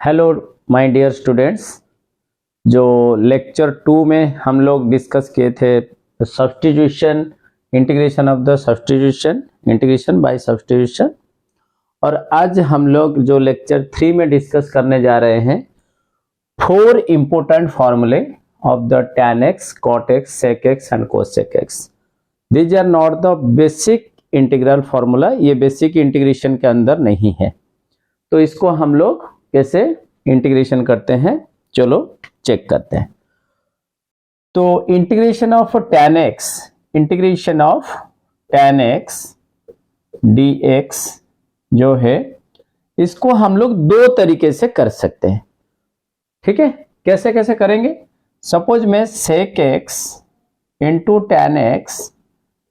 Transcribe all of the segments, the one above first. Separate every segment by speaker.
Speaker 1: Hello my dear students, जो lecture 2 में हम लोग डिस्कस किए थे substitution, integration of the substitution, integration by substitution, और आज हम लोग जो लेक्चर 3 में डिस्कस करने जा रहे हैं 4 इंपॉर्टेंट फॉर्मूले of the tan x, cot x, sec x and cosec x. These are not the basic integral formula, ये बेसिक इंटीग्रेशन के अंदर नहीं है। तो इसको हम लोग कैसे इंटीग्रेशन करते हैं, चलो चेक करते हैं। तो integration of tan x, integration of tan x dx जो है, इसको हम लोग दो तरीके से कर सकते हैं। ठीक है, कैसे कैसे करेंगे? सपोज मैं sec x into tan x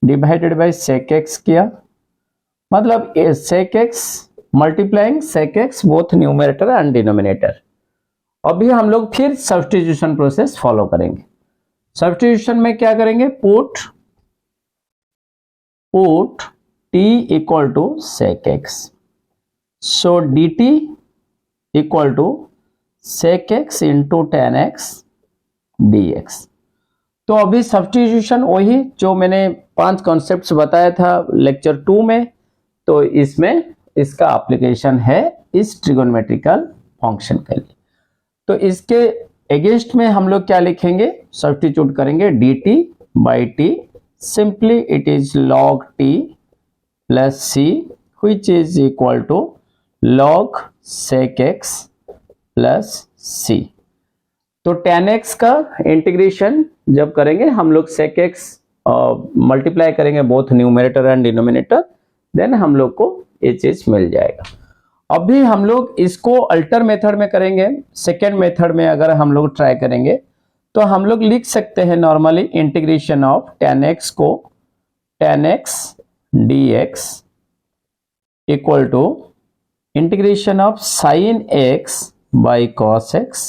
Speaker 1: divided by sec x किया, मतलब sec x multiplying sec x both numerator and denominator. अभी हम लोग फिर सब्स्टिट्यूशन प्रोसेस फॉलो करेंगे। सब्स्टिट्यूशन में क्या करेंगे? Put t equal to sec x, so dt equal to sec x into tan x dx। तो अभी सब्स्टिट्यूशन वही जो मैंने 5 कॉन्सेप्ट्स बताया था लेक्चर 2 में, तो इसमें इसका एप्लीकेशन है इस ट्रिगोनोमेट्रिकल फंक्शन के लिए। तो इसके अगेंस्ट में हम लोग क्या लिखेंगे? सब्स्टिट्यूट करेंगे dt by t, simply it is log t plus c which is equal to log sec x plus c। तो tan x का इंटीग्रेशन जब करेंगे हम लोग sec x मल्टीप्लाई करेंगे both numerator and denominator, then हम लोग को ये चीज मिल जाएगा। अभी हम लोग इसको अल्टर मेथड में करेंगे। सेकेंड मेथड में अगर हम लोग ट्राई करेंगे तो हम लोग लिख सकते हैं normally integration of tan x को tan x dx equal to integration of sin x by cos x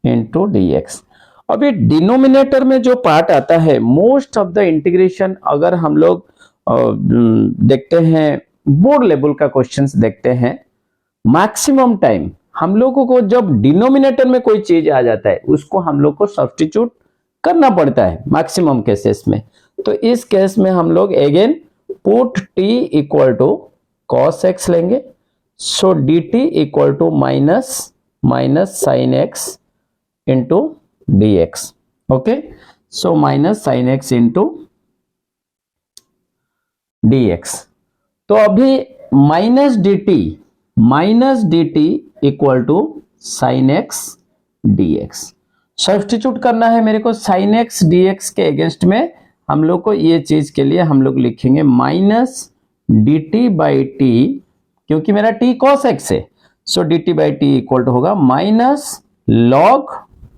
Speaker 1: into dx। अभी डिनोमिनेटर में जो पार्ट आता है, मोस्ट ऑफ द इंटीग्रेशन अगर हम लोग देखते हैं, बोर्ड लेवल का क्वेश्चंस देखते हैं, मैक्सिमम टाइम हम लोगों को जब डिनोमिनेटर में कोई चीज आ जाता है उसको हम लोग को सब्स्टिट्यूट करना पड़ता है मैक्सिमम केसेस में। तो इस केस में हम लोग again put t equal to cos x लेंगे, so dt equal to minus sin x into dx। Okay, so minus sin x into dx। तो अभी minus dt equal to sin x dx। Substitute करना है मेरे को sin x dx के against में। हम लोग को ये चीज के लिए हम लोग लिखेंगे माइनस dt बाई t, क्योंकि मेरा t cos x है, so dt by t equal to होगा minus log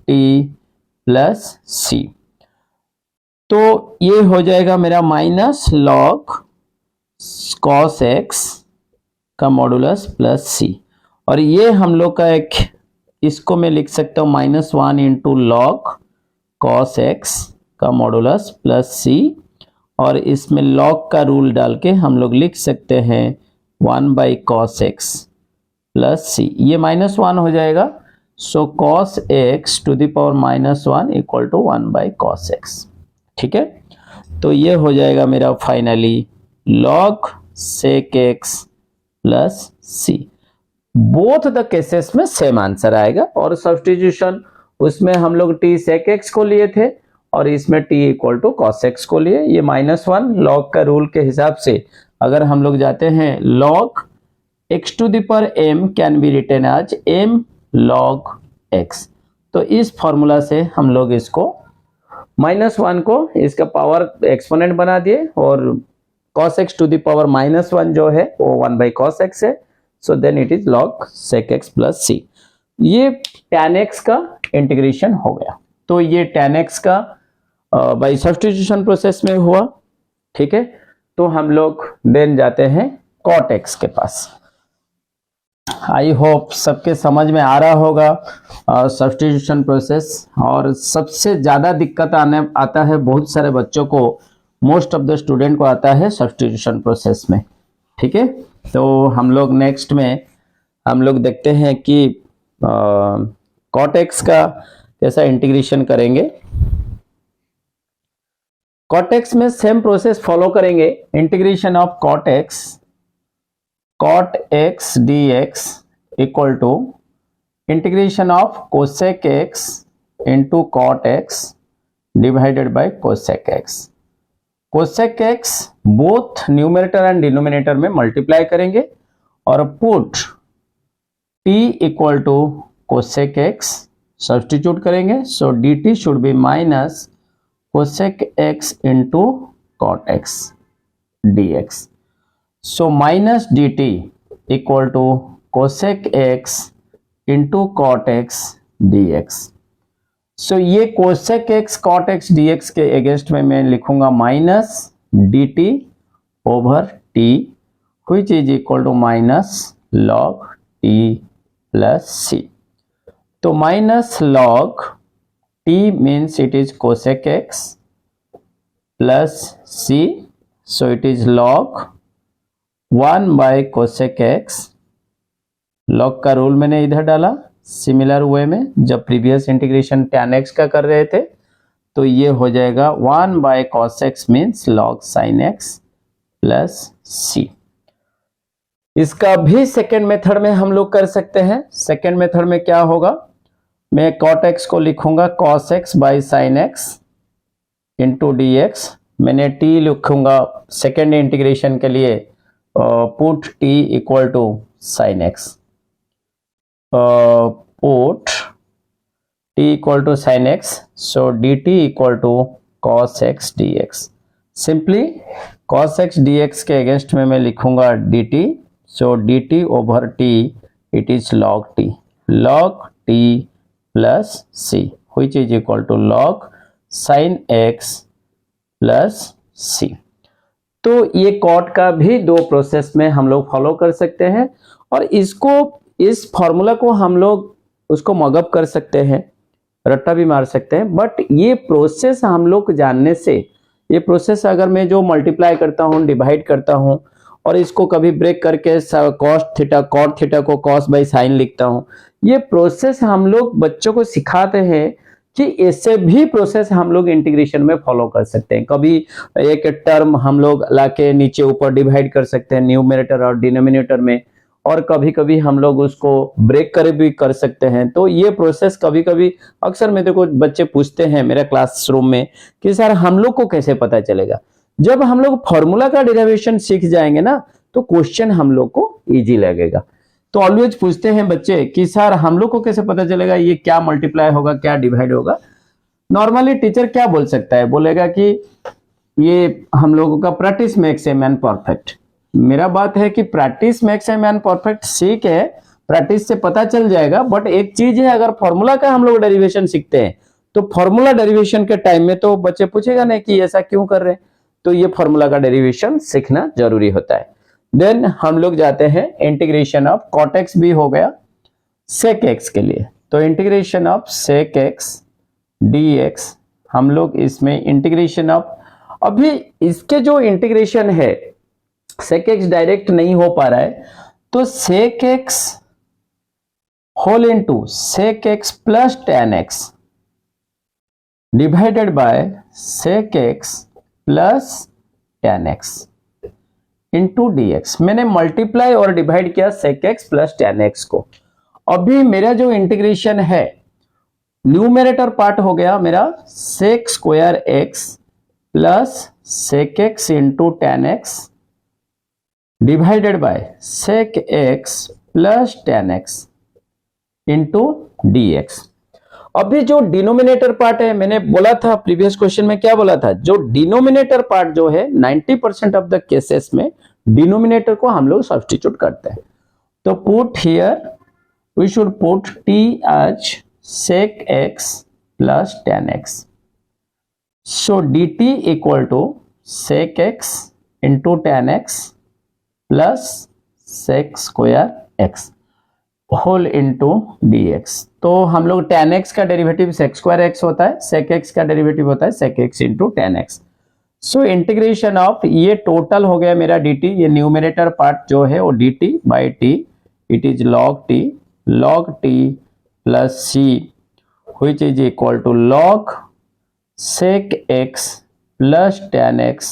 Speaker 1: t plus c। तो ये हो जाएगा मेरा माइनस log cos x का मॉडुलस प्लस c, और ये हम लोग का एक, इसको मैं लिख सकता हूँ -1 इंटू log cos x का मॉडुलस प्लस c, और इसमें log का रूल डाल के हम लोग लिख सकते हैं 1 by cos x plus c। ये -1 हो जाएगा, so cos x to the power -1 equal to 1 by cos x। ठीक है, तो ये हो जाएगा मेरा finally log sec x plus c। Both the cases में सेम आंसर आएगा, और सब्स्टिट्यूशन उसमें हम लोग t sec x को लिए थे और इसमें t equal to cos x को लिए। ये -1 log का रूल के हिसाब से अगर हम लोग जाते हैं, log x to the power m can be written as m log x। तो इस फॉर्मूला से हम लोग इसको -1 को इसका पावर एक्सपोनेंट बना दिए, और cos x to the power -1 जो है वो 1 बाई cos x है, so then it is log sec x plus c। ये tan x का इंटीग्रेशन हो गया। तो ये tan x का बाई सब्स्टिट्यूशन प्रोसेस में हुआ। ठीक है, तो हम लोग देन जाते हैं cot x के पास। आई होप सबके समझ में आ रहा होगा सब्स्टिट्यूशन प्रोसेस, और सबसे ज्यादा दिक्कत आता है बहुत सारे बच्चों को, मोस्ट ऑफ द स्टूडेंट को आता है सब्स्टिट्यूशन प्रोसेस में। ठीक है, तो हम लोग नेक्स्ट में हम लोग देखते हैं कि कॉट एक्स का कैसा इंटीग्रेशन करेंगे। कॉट एक्स में सेम प्रोसेस फॉलो करेंगे, integration of cot x d x equal to integration of cosec x into cot x divided by cosec x. Cosec x both numerator and denominator में multiply करेंगे और put t equal to cosec x substitute करेंगे। So d t should be minus cosec x into cot x d x. So minus d t equal to cosec x into cot x d x. So ये cosec x cot x d x के against में मैं लिखूंगा minus d t over t which is equal to minus log T plus सी। तो minus log t means it is cosec x plus c, so it is log 1 by cosec x. Log का rule मैंने इधर डाला, similar way में जब previous integration tan x का कर रहे थे तो ये हो जाएगा 1 बाय cos x means log sin x plus C. इसका भी सेकेंड मेथड में हम लोग कर सकते हैं। सेकेंड मेथड में क्या होगा, मैं cot x को लिखूंगा cos x by sin x into d x. मैंने t लिखूंगा सेकेंड इंटीग्रेशन के लिए, put t equal to sin x, put t equal to sin x, so dt equal to cos x dx। Simply cos x dx के against में मैं लिखूंगा dt, so dt over t it is log t plus c which is equal to log sin x plus c। तो ये cot का भी दो process में हम लोग फॉलो कर सकते हैं और इस फॉर्मूला को हम लोग उसको मगअप कर सकते हैं, रट्टा भी मार सकते हैं। बट ये प्रोसेस हम लोग जानने से, ये प्रोसेस अगर मैं जो मल्टीप्लाई करता हूँ, डिवाइड करता हूँ और इसको कभी ब्रेक करके कॉट थीटा को कॉस बाई साइन लिखता हूँ, ये प्रोसेस हम लोग बच्चों को सिखाते हैं कि इससे भी प्रोसेस हम लोग इंटीग्रेशन में फॉलो कर सकते हैं। कभी एक टर्म हम लोग लाके नीचे ऊपर डिवाइड कर सकते हैं न्यूमरेटर और डिनोमिनेटर में, और कभी कभी हम लोग उसको ब्रेक कर भी कर सकते हैं। तो ये प्रोसेस कभी कभी अक्सर मेरे को बच्चे पूछते हैं मेरे क्लासरूम में कि सर हम लोग को कैसे पता चलेगा। जब हम लोग फॉर्मूला का डेरिवेशन सीख जाएंगे ना तो क्वेश्चन हम लोग को इजी लगेगा। तो ऑलवेज पूछते हैं बच्चे कि सर हम लोग को कैसे पता चलेगा ये क्या मल्टीप्लाई होगा, क्या डिवाइड होगा। नॉर्मली टीचर क्या बोल सकता है, बोलेगा कि ये हम लोगों का practice makes a man perfect. मेरा बात है कि practice makes a man perfect सीख है, प्रैक्टिस से पता चल जाएगा। बट एक चीज है, अगर फॉर्मूला का हम लोग डेरिवेशन सीखते हैं तो फॉर्मूला डेरिवेशन के टाइम में तो बच्चे पूछेगा नहीं कि ऐसा क्यों कर रहे हैं, तो ये फॉर्मूला का डेरिवेशन सीखना जरूरी होता है। देन हम लोग जाते हैं इंटीग्रेशन ऑफ कॉट एक्स भी हो गया सेक एक्स के लिए, तो integration of sec x d x हम लोग इसमें इंटीग्रेशन ऑफ, अभी इसके जो इंटीग्रेशन है सेक एक्स डायरेक्ट नहीं हो पा रहा है, तो sec x whole into sec x plus tan x divided by sec x plus tan x into dx। मैंने मल्टीप्लाई और डिवाइड किया sec x plus tan x को। अभी मेरा जो इंटीग्रेशन है न्यूमरेटर पार्ट हो गया मेरा sec square x plus sec x into tan x divided by sec x plus tan x into dx। अभी जो डिनोमिनेटर पार्ट है, मैंने बोला था प्रीवियस क्वेश्चन में, क्या बोला था, जो डिनोमिनेटर पार्ट जो है 90% ऑफ द केसेस में डिनोमिनेटर को हम लोग सब्स्टिट्यूट करते हैं। तो put here we should put t as sec x plus tan x, so dt equal to sec x into tan x plus sec square x whole into dx। तो हम लोग tan x का derivative sec square x होता है, sec x का derivative होता है sec x into tan x। So integration of ये टोटल हो गया मेरा dt, ये न्यूमरेटर पार्ट जो है वो dt by t, it is log t plus C which is equal to log sec x plus tan x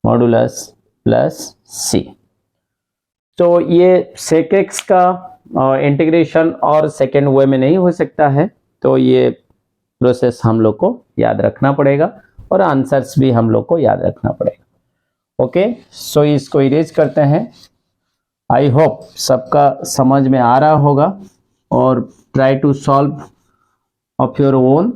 Speaker 1: modulus plus सी। तो ये sec x का इंटीग्रेशन और सेकेंड वे में नहीं हो सकता है, तो ये प्रोसेस हम लोग को याद रखना पड़ेगा और आंसर्स भी हम लोग को याद रखना पड़ेगा। ओके, सो इसको इरेज करते हैं। आई होप सबका समझ में आ रहा होगा और try to solve of your own.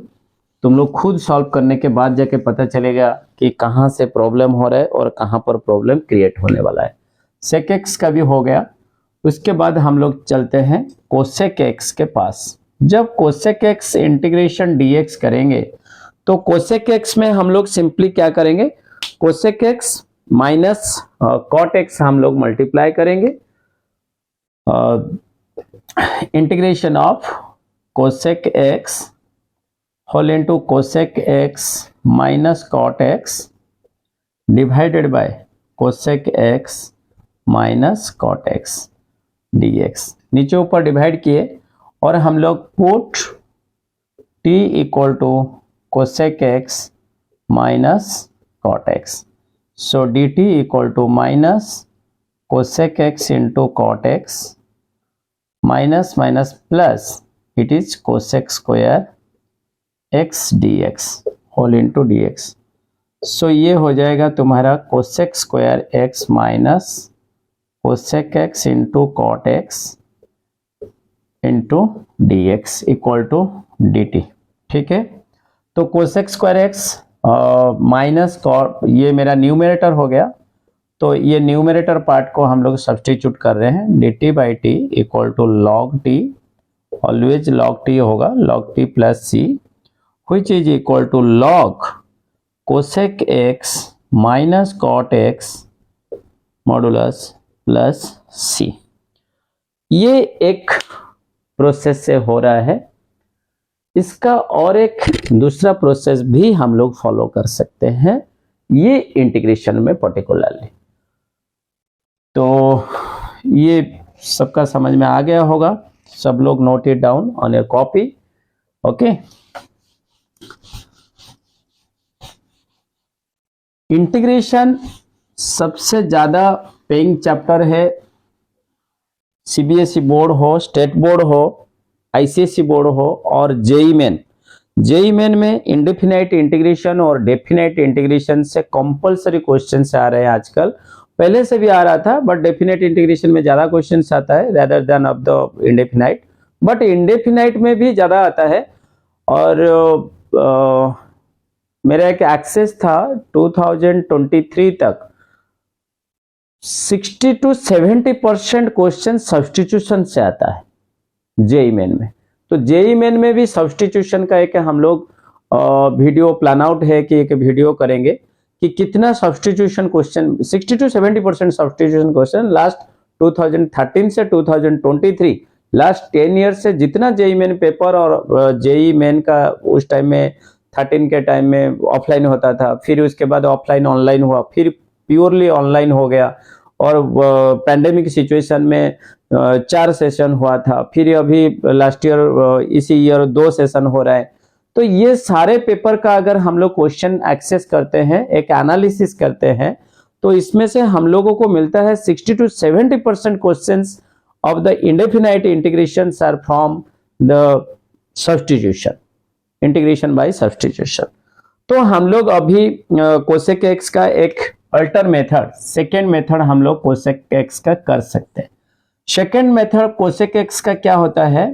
Speaker 1: तुम लोग खुद सॉल्व करने के बाद जाके पता चलेगा कि कहाँ से प्रॉब्लम हो रहा है और कहाँ पर प्रॉब्लम क्रिएट होने वाला है। सेक एक्स का भी हो गया। उसके बाद हम लोग चलते हैं कोसेक एक्स के पास। जब कोसेक एक्स इंटीग्रेशन डीएक्स करेंगे तो कोसेक एक्स में हम लोग सिंपली क्या करेंगे, cosec x minus cot x हम लोग मल्टीप्लाई करेंगे। Integration of cosec x whole into cosec x minus cot x divided by cosec x minus cot x d x. नीचे ऊपर डिवाइड किए और हम लोग put t equal to cosec x minus cot x. So dt equal to minus cosec x into cot x minus minus plus it is cosec square x dx whole into dx। सो ये हो जाएगा तुम्हारा cosec square x minus cosec x into cot x into dx equal to dt। ठीक है, तो cosec square x minus cot, ये मेरा numerator हो गया, तो ये न्यूमरेटर पार्ट को हम लोग सब्स्टिट्यूट कर रहे हैं। dt by T equal to log T, always log T होगा, log T plus C which is equal to log cosec x minus cot x modulus plus C. ये एक प्रोसेस से हो रहा है। इसका और एक दूसरा प्रोसेस भी हम लोग फॉलो कर सकते हैं ये इंटीग्रेशन में पर्टिकुलरली। तो ये सबका समझ में आ गया होगा, सब लोग note it down on your copy. Okay, integration सबसे ज्यादा पेइंग चैप्टर है। सीबीएसई बोर्ड हो, स्टेट बोर्ड हो, आईसीएसई बोर्ड हो और जेई मेन। जेई मेन में इंडेफिनाइट इंटीग्रेशन और डेफिनाइट इंटीग्रेशन से कंपलसरी क्वेश्चन आ रहे हैं आजकल। पहले से भी आ रहा था बट डेफिनाइट इंटीग्रेशन में ज्यादा क्वेश्चन आता है rather than of the indefinite, but indefinite में भी ज्यादा आता है। और मेरा एक एक्सेस था 2023 तक 60 to 70% क्वेश्चन सब्स्टिट्यूशन से आता है जेई मेन में। तो जेई मेन में भी सब्स्टिट्यूशन का एक हम लोग वीडियो प्लान आउट है कि एक वीडियो करेंगे कि कितना substitution question, 60 to 70% substitution question last 2013 से 2023 लास्ट 10 ईयर से जितना जेई मेन पेपर और जेई मेन का उस टाइम में 13 के टाइम में ऑफलाइन होता था, फिर उसके बाद ऑफलाइन ऑनलाइन हुआ, फिर प्योरली ऑनलाइन हो गया और पैंडेमिक सिचुएशन में 4 सेशन हुआ था, फिर अभी लास्ट ईयर इसी ईयर 2 सेशन हो रहा है। तो ये सारे पेपर का अगर हम लोग क्वेश्चन एक्सेस करते हैं, एक एनालिसिस करते हैं, तो इसमें से हम लोगों को मिलता है 60 to 70% questions of the indefinite integrations are from the substitution, integration by substitution. तो हम लोग अभी कोसेक एक्स का एक अल्टर मेथड, सेकेंड मेथड हम लोग कोसेक एक्स का कर सकते हैं। सेकेंड मेथड कोसेक एक्स का क्या होता है,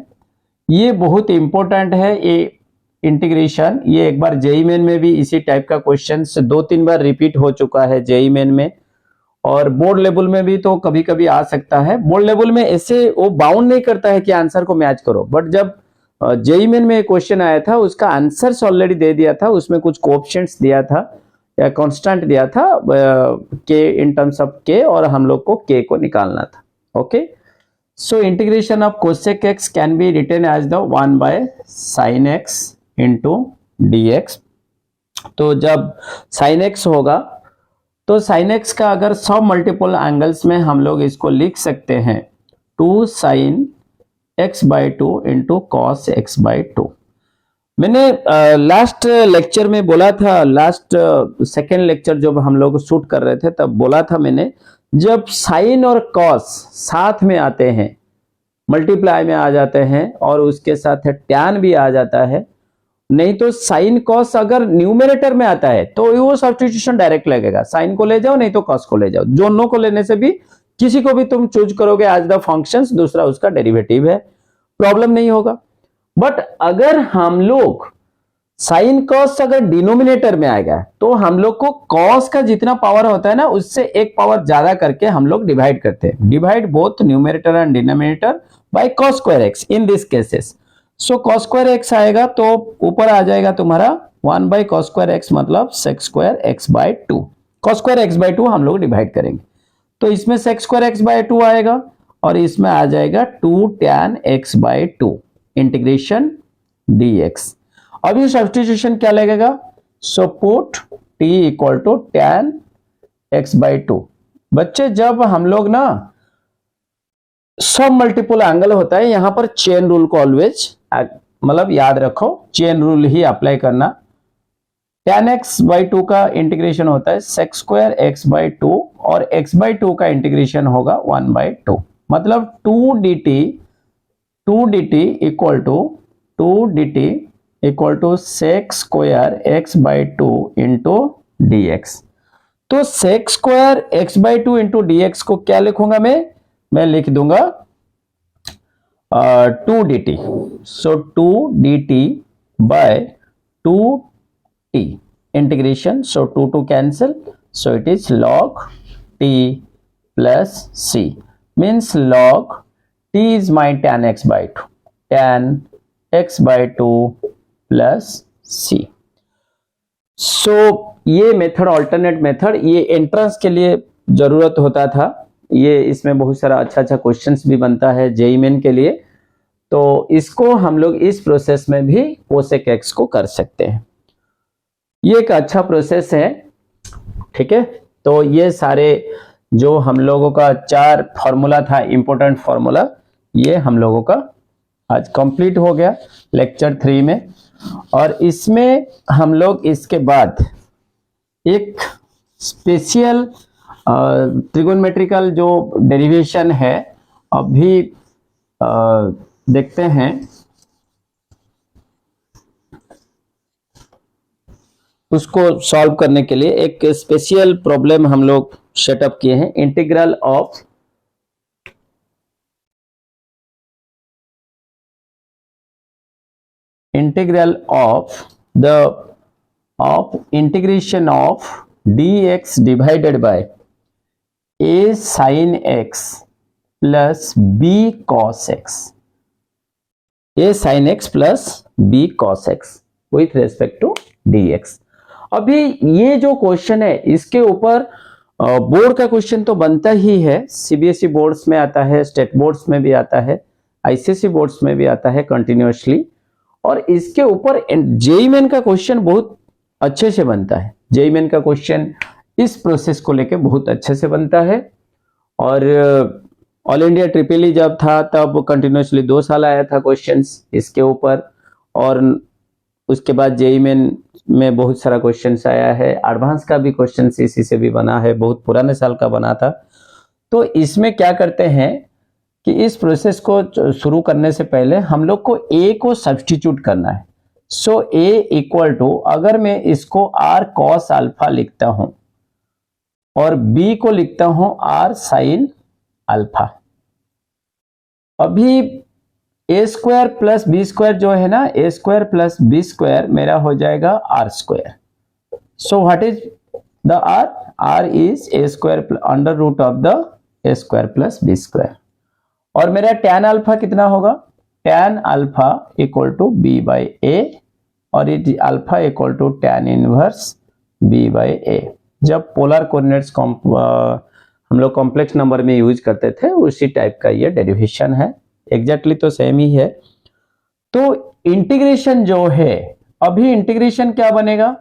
Speaker 1: ये बहुत इंपॉर्टेंट है ये इंटीग्रेशन। ये एक बार जेई मेन में भी इसी टाइप का क्वेश्चन 2-3 बार रिपीट हो चुका है जेई मेन में, और बोर्ड लेवल में भी तो कभी कभी आ सकता है। बोर्ड लेवल में ऐसे वो बाउंड नहीं करता है कि आंसर को मैच करो, बट जब जेई मेन में क्वेश्चन आया था उसका आंसर्स ऑलरेडी दे दिया था, उसमें कुछ कोएफिशिएंट्स दिया था या कांस्टेंट दिया था के इन टर्म्स ऑफ के, और हम लोग को के को निकालना था। Okay, so integration of cosec x can be written as the 1 by sine x into dx। तो जब साइन एक्स होगा तो साइन एक्स का अगर सब मल्टीपल एंगल्स में हम लोग इसको लिख सकते हैं 2 sine x by two into cos x by two. मैंने लास्ट लेक्चर में बोला था, लास्ट सेकेंड लेक्चर जब हम लोग शूट कर रहे थे तब बोला था मैंने, जब साइन और कॉस साथ में आते हैं, मल्टीप्लाई में आ जाते हैं और उसके साथ टैन भी आ जाता है, नहीं तो साइन कॉस अगर न्यूमरेटर में आता है तो वो सब्स्टिट्यूशन डायरेक्ट लगेगा, साइन को ले जाओ नहीं तो कॉस को ले जाओ, दोनों को लेने से भी किसी को भी तुम चूज करोगे एज द फंक्शंस, दूसरा उसका डेरिवेटिव है, प्रॉब्लम नहीं होगा। बट अगर हम लोग साइन कॉस अगर डिनोमिनेटर में आएगा तो हम लोग को कॉस का जितना पावर होता है ना उससे एक पावर ज्यादा करके हम लोग डिवाइड करते हैं, divide both numerator and denominator by cos square x in this cases. So cos square x आएगा तो ऊपर आ जाएगा तुम्हारा 1 बाई cos स्क्वायर x मतलब sec square x by 2, cos square x by 2 हम लोग डिवाइड करेंगे तो इसमें sec स्क्वायर x बाई 2 आएगा और इसमें आ जाएगा 2 tan x by 2 integration dx। अब ये सब्स्टिट्यूशन क्या लगेगा, so put t equal to tan x by 2। बच्चे जब हम लोग ना सब मल्टीपल एंगल होता है, यहां पर चेन रूल को ऑलवेज मतलब याद रखो, चेन रूल ही अप्लाई करना। tan x बाई 2 का इंटीग्रेशन होता है sec स्क्वायर x बाई 2 और x बाई 2 का इंटीग्रेशन होगा 1 बाई 2, मतलब 2 dt equal to sec square x by 2 into dx। तो sec square x by 2 into dx को क्या लिखूंगा मैं लिख दूंगा 2 dt, so 2 dt by 2t integration, so 2 cancel, so it is log t plus c, means log t is my tan x by 2, tan x by 2 plus c। सो ये method alternate method, ये entrance के लिए जरूरत होता था, ये इसमें बहुत सारा अच्छा क्वेश्चंस भी बनता है जेईई मेन के लिए, तो इसको हम लोग इस प्रोसेस में भी कोसेक एक्स को कर सकते हैं, ये एक अच्छा प्रोसेस है। ठीक है, तो ये सारे जो हम लोगों का 4 फॉर्मूला था, इंपॉर्टेंट फॉर्मूला, ये हम लोगों का आज कंप्लीट हो गया लेक्चर 3 में। और इसमें हम लोग इसके बाद एक स्पेशल ट्रिगोनमेट्रिकल जो डेरिवेशन है अभी देखते हैं। उसको सॉल्व करने के लिए एक स्पेशल प्रॉब्लम हम लोग सेटअप किए हैं, integral of integration of dx divided by a sin x plus b cos x, a sin x plus b cos x with respect to dx। अभी ये जो क्वेश्चन है इसके ऊपर बोर्ड का क्वेश्चन तो बनता ही है, सीबीएसई बोर्ड्स में आता है, स्टेट बोर्ड्स में भी आता है, आईसीएसई बोर्ड्स में भी आता है कंटिन्यूअसली, और इसके ऊपर जेईई मेन का क्वेश्चन बहुत अच्छे से बनता है। जेईई मेन का क्वेश्चन इस प्रोसेस को लेके बहुत अच्छे से बनता है, और ऑल इंडिया ट्रिपल ई जब था तब कंटिन्यूअसली 2 साल आया था क्वेश्चंस इसके ऊपर, और उसके बाद जेईई मेन में बहुत सारा क्वेश्चंस आया है, एडवांस का भी क्वेश्चंस इसी से भी बना है, बहुत पुराने साल का बना था। तो इसमें क्या करते हैं कि इस प्रोसेस को शुरू करने से पहले हम लोग को a को सब्स्टिट्यूट करना है। सो a इक्वल टू, अगर मैं इसको r cos अल्फा लिखता हूं और b को लिखता हूं r sin अल्फा, अभी a square plus b square जो है ना, a square plus b square मेरा हो जाएगा r square. So what is the r? r is a square under root of the a square plus b square, और मेरा tan alpha कितना होगा? tan alpha equal to b by a, और ये alpha equal to tan inverse b by a। जब polar coordinates हम लोग complex number में यूज करते थे उसी टाइप का ये डेरिवेशन है, एग्जैक्टली तो सेम ही है। तो इंटीग्रेशन जो है, अभी इंटीग्रेशन क्या बनेगा?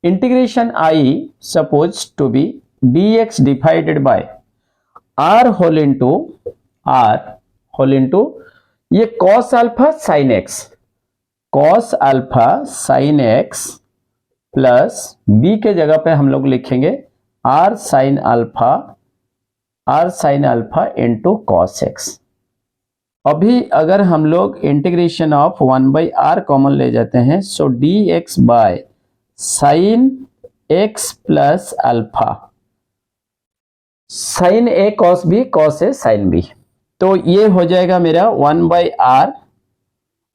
Speaker 1: Integration i suppose to be dx divided by r whole into ये cos alpha sine x, cos alpha sine x plus B के जगह पे हम लोग लिखेंगे R sine alpha into cos x. अभी अगर हम लोग इंटीग्रेशन ऑफ 1/r कॉमन ले जाते हैं, so d x by sine x plus alpha, sine A cos B cos A sine B, तो ये हो जाएगा मेरा 1/r।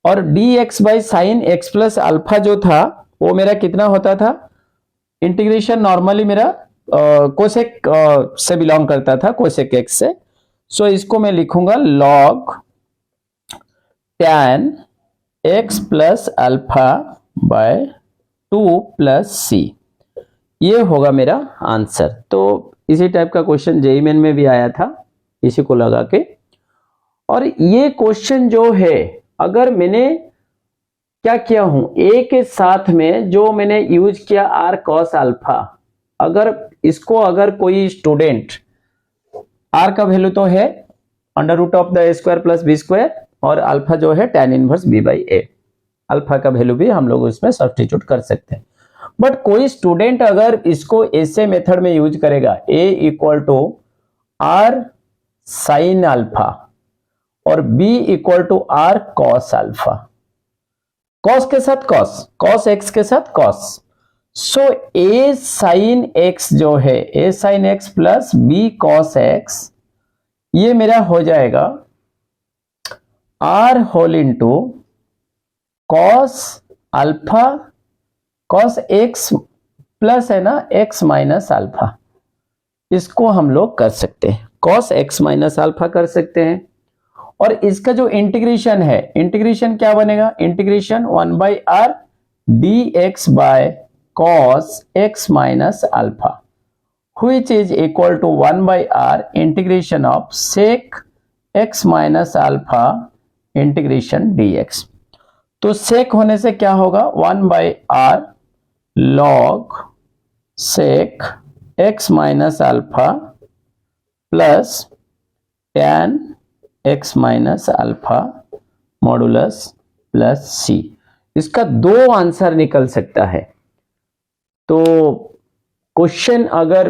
Speaker 1: और d x by sine x plus alpha जो था वो मेरा कितना होता था, इंटीग्रेशन नॉर्मली मेरा कोसेक से बिलोंग करता था, कोसेक एक्स से। सो इसको मैं लिखूंगा log tan x plus alpha by 2 plus C, ये होगा मेरा आंसर। तो इसी टाइप का क्वेश्चन जेईई मेन में भी आया था, इसी को लगा के। और ये क्वेश्चन जो है, अगर मैंने क्या किया हूं, ए के साथ में जो मैंने यूज किया आर कॉस अल्फा, अगर इसको अगर कोई स्टूडेंट, आर का वैल्यू तो है under root of the a square plus b square, और अल्फा जो है tan inverse b by a, alpha का वैल्यू भी हम लोग उसमें सब्स्टिट्यूट कर सकते हैं। बट कोई स्टूडेंट अगर इसको ऐसे मेथड में यूज करेगा, A equal to R sine alpha और B equal to R cos alpha, cos के साथ कॉस, कॉस एक्स के साथ cos, so A sine x जो है, A sine x plus B cos x, ये मेरा हो जाएगा R whole into cos alpha cos x plus है ना एक्स माइनस अल्फा, इसको हम लोग कर सकते हैं, कॉस एक्स माइनस अल्फा कर सकते हैं। और इसका जो इंटीग्रेशन है, इंटीग्रेशन क्या बनेगा, integration 1/r dx by cos x minus alpha which is equal to 1/r integration of sec x minus alpha integration dx। तो sec होने से क्या होगा, 1/r log sec x minus alpha plus tan x minus alpha modulus plus C. इसका दो answer निकल सकता है। तो क्वेश्चन अगर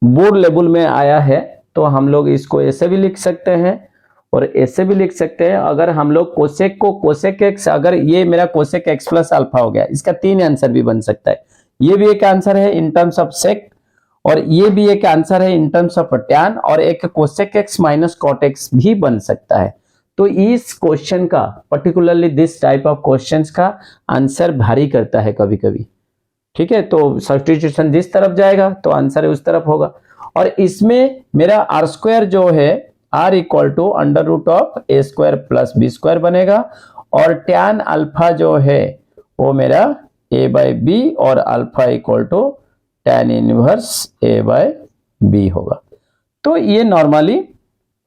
Speaker 1: बोर्ड लेवल में आया है तो हम लोग इसको ऐसे भी लिख सकते हैं और ऐसे भी लिख सकते हैं। अगर हम लोग कोसेक को कोसेक एक्स, अगर ये मेरा कोसेक एक्स प्लस अल्फा हो गया, इसका 3 आंसर भी बन सकता है। ये भी एक आंसर है इन टर्म्स ऑफ सेक, और ये भी एक आंसर है इन टर्म्स ऑफ टैन, और एक cosec x minus cot x भी बन सकता है। तो इस क्वेश्चन का, particularly this type of questions का आंसर भारी करता है कभी कभी, ठीक है। तो सब्स्टिट्यूशन जिस तरफ जाएगा तो आंसर उस तरफ होगा। और इसमें मेरा आर स्क्वायर जो है, r equal to under root of a square plus b square बनेगा, और टैन अल्फा जो है वो मेरा ए बाई बी, और alpha equal to tan inverse a by b होगा। तो ये नॉर्मली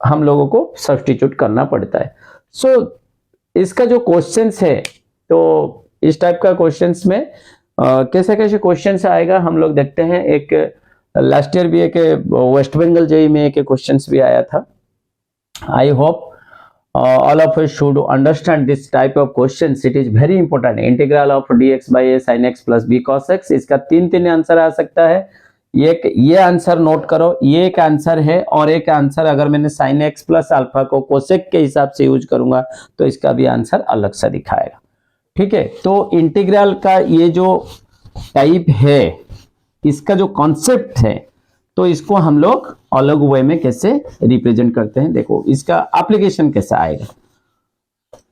Speaker 1: हम लोगों को सब्स्टिट्यूट करना पड़ता है। सो इसका जो क्वेश्चंस है, तो इस टाइप का क्वेश्चंस में कैसे कैसे क्वेश्चंस आएगा हम लोग देखते हैं। एक लास्ट ईयर भी एक वेस्ट बंगाल जेईई में एक क्वेश्चंस भी आया था। I hope all of us should understand this type of questions. It is very important. Integral of dx by a sin x plus b cos x, इसका 3 answer आ सकता है। ये आंसर नोट करो, ये एक आंसर है, और एक आंसर अगर मैंने sin x प्लस अल्फा को कोसेक के हिसाब से यूज करूंगा तो इसका भी आंसर अलग सा दिखाएगा, ठीक है। तो इंटीग्रल का ये जो टाइप है, इसका जो कॉन्सेप्ट है, तो इसको हम लोग अलग वे में कैसे रिप्रेजेंट करते हैं। देखो इसका एप्लीकेशन कैसा आएगा।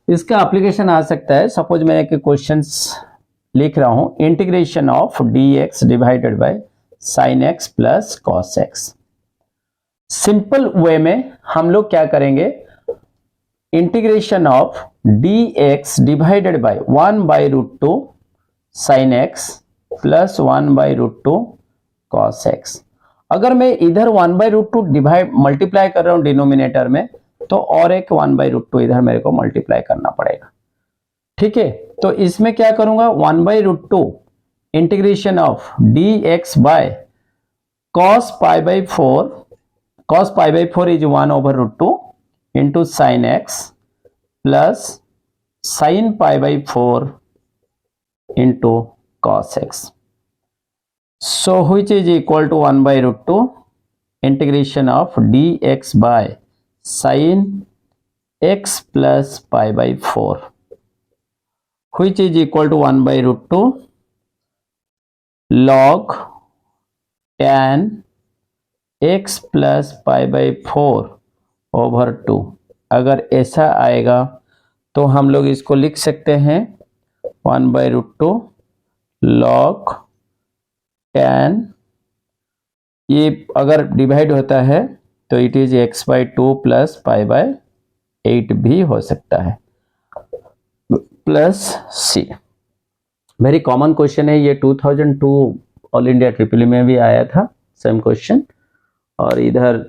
Speaker 1: इसका एप्लीकेशन आ सकता है, सपोज मैं एक क्वेश्चंस लिख रहा हूं, integration of dx divided bye sin x plus cos x। Simple way में हम लोग क्या करेंगे, integration of dx divided bye 1/√2 sin x plus 1/√2 cos x। अगर मैं इधर 1/√2 डिवाइड मल्टीप्लाई कर रहा हूं डिनोमिनेटर में, तो और एक 1/√2 इधर मेरे को मल्टीप्लाई करना पड़ेगा, ठीक है। तो इसमें क्या करूंगा, 1/√2 integration of dx by cos pi/4 is 1/√2 into sine x plus sine pi by 4 into cos x. So which is equal to 1 by root 2 integration of dx by sin x plus pi by 4, which is equal to 1 by root 2 log tan x plus pi by 4 over 2. अगर ऐसा आएगा तो हम लोग इसको लिख सकते हैं 1 by root 2 log tan, ये अगर डिवाइड होता है तो it is x by 2 plus pi by 8 भी हो सकता है, प्लस सी. वेरी कॉमन क्वेश्चन है ये, 2002 ऑल इंडिया ट्रिपल में भी आया था सेम क्वेश्चन. और इधर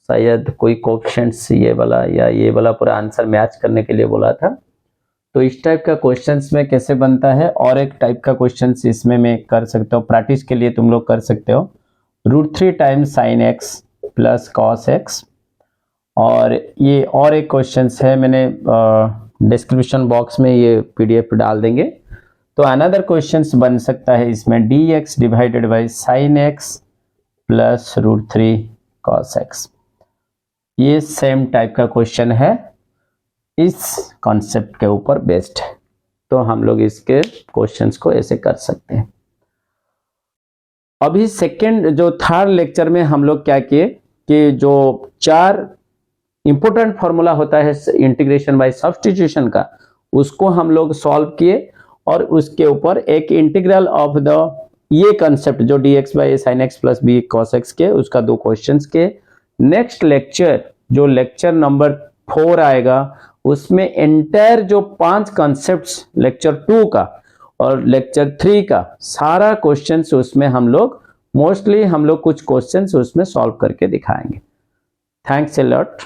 Speaker 1: शायद कोई कोएफिशिएंट्स ये वाला या ये वाला पूरा आंसर मैच करने के लिए बोला था. तो इस टाइप का क्वेश्चंस में कैसे बनता है, और एक टाइप का क्वेश्चंस इसमें मैं कर सकता हूँ, प्रैक्टिस के लिए तुम लोग कर सकते हो. √3 times sign x plus cos x. और ये और एक क्वेश्चंस है, मैंने डिस्क्रिप्शन बॉक्स में ये PDF डाल देंगे. तो अनदर क्वेश्चंस बन सकता है इसमें dx divided by sine x plus √3 cos x. ये सेम टाइप का क्वेश्चन है, इस कॉन्सेप्ट के ऊपर बेस्ड है. तो हम लोग इसके क्वेश्चंस को ऐसे कर सकते हैं. अभी थर्ड लेक्चर में हम लोग क्या किए कि जो 4 इंपोर्टेंट फॉर्मूला होता है इंटीग्रेशन बाय सब्स्टिट्यूशन का, उसको हम लोग सॉल्व किए. और उसके ऊपर एक इंटीग्रल ऑफ द ये कंसेप्ट जो dx by sine x plus B cos x के, उसका 2 क्वेश्चंस के. नेक्स्ट लेक्चर जो लेक्चर नंबर 4 आएगा, उसमें एंटायर जो 5 कॉन्सेप्ट्स लेक्चर 2 का और लेक्चर 3 का सारा क्वेश्चंस उसमें हम लोग मोस्टली कुछ क्वेश्चंस उसमें सॉल्व करके दिखाएंगे. Thanks a lot.